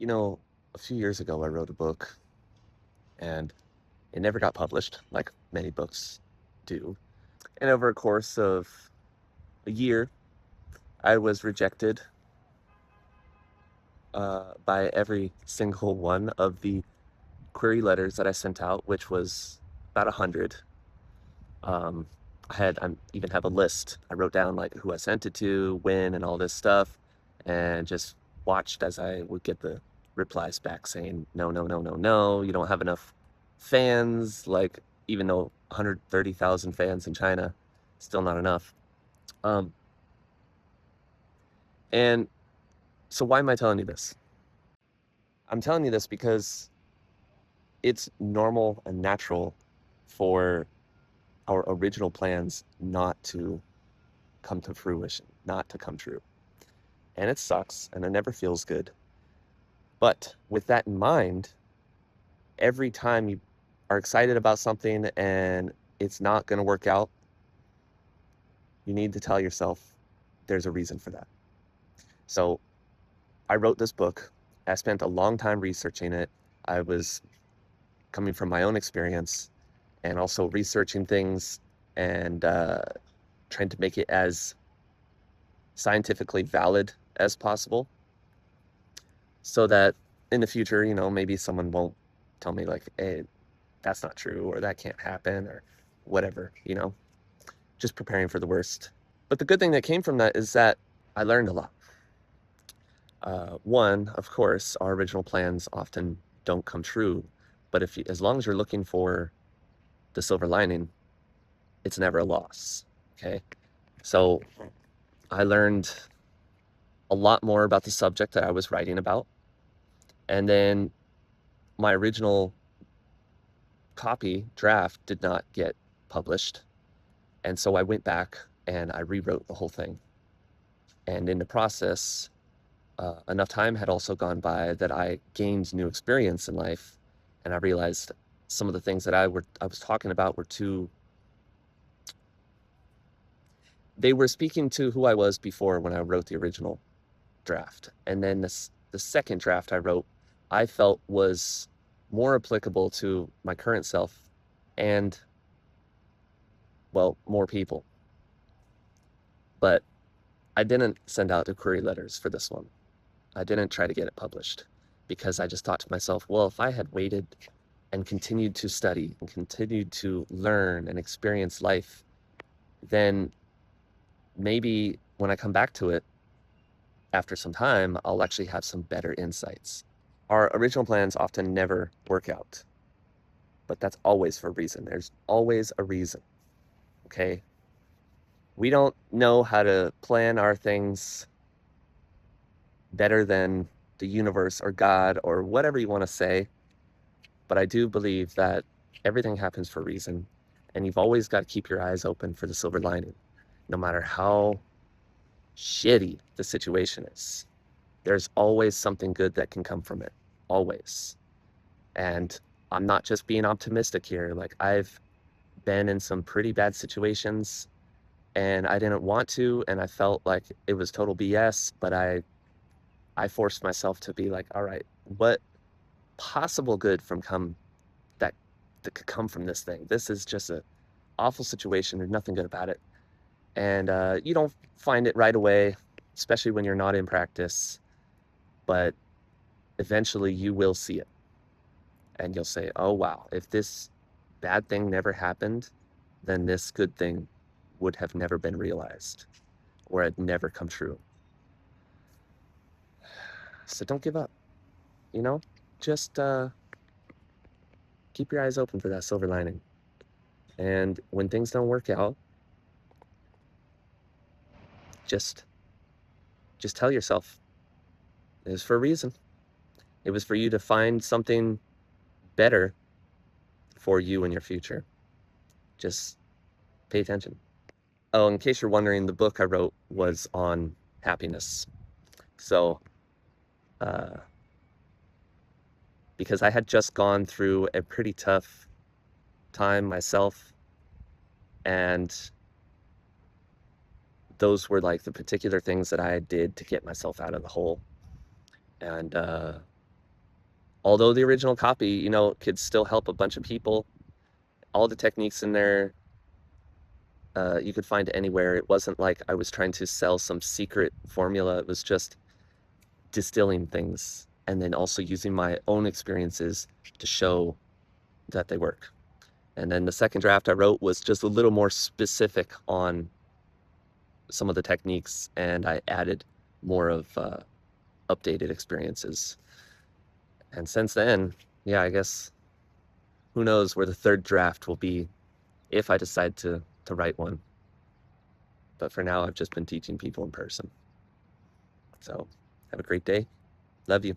A few years ago, I wrote a book and it never got published, like many books do. And over a course of a year, I was rejected by every single one of the query letters that I sent out, which was about 100. Um, I even have a list. I wrote down like who I sent it to, when, and all this stuff, and just watched as I would get the replies back saying, no, no, no, no, no, you don't have enough fans. Like, even though 130,000 fans in China, still not enough. Um, and so, why am I telling you this? I'm telling you this because it's normal and natural for our original plans not to come to fruition, not to come true. And it sucks and it never feels good. But with that in mind, every time you are excited about something and it's not going to work out, you need to tell yourself there's a reason for that. So I wrote this book. I spent a long time researching it. I was coming from my own experience and also researching things and trying to make it as scientifically valid as possible so that in the future, maybe someone won't tell me like, hey, that's not true or that can't happen or whatever, just preparing for the worst. But the good thing that came from that is that I learned a lot. One, of course, our original plans often don't come true, but as long as you're looking for the silver lining, it's never a loss. Okay. So I learned a lot more about the subject that I was writing about. And then my original copy draft did not get published. And so I went back and I rewrote the whole thing. And in the process, enough time had also gone by that I gained new experience in life. And I realized some of the things that I was talking about were they were speaking to who I was before when I wrote the original draft. And then the second draft I wrote, I felt was more applicable to my current self and, well, more people. But I didn't send out the query letters for this one. I didn't try to get it published because I just thought to myself, well, if I had waited and continued to study and continued to learn and experience life, then maybe when I come back to it after some time, I'll actually have some better insights. Our original plans often never work out, but that's always for a reason. There's always a reason, okay? We don't know how to plan our things better than the universe or God or whatever you want to say, but I do believe that everything happens for a reason, and you've always got to keep your eyes open for the silver lining, no matter how shitty the situation is. There's always something good that can come from it, always. And I'm not just being optimistic here. Like, I've been in some pretty bad situations and I didn't want to, and I felt like it was total BS, but I forced myself to be like, all right, what possible good that that could come from this thing? This is just a awful situation. There's nothing good about it. And you don't find it right away, especially when you're not in practice, but eventually you will see it. And you'll say, oh, wow, if this bad thing never happened, then this good thing would have never been realized or had never come true. So don't give up, you know? Just keep your eyes open for that silver lining. And when things don't work out, just tell yourself it was for a reason. It was for you to find something better for you in your future. Just pay attention. Oh, in case you're wondering, the book I wrote was on happiness. So, because I had just gone through a pretty tough time myself, and those were like the particular things that I did to get myself out of the hole. And although the original copy, you know, could still help a bunch of people, all the techniques in there, you could find anywhere. It wasn't like I was trying to sell some secret formula. It was just distilling things and then also using my own experiences to show that they work. And then the second draft I wrote was just a little more specific on some of the techniques, and I added more of updated experiences. And since then, yeah, I guess who knows where the third draft will be if I decide to write one. But for now, I've just been teaching people in person. So have a great day. Love you.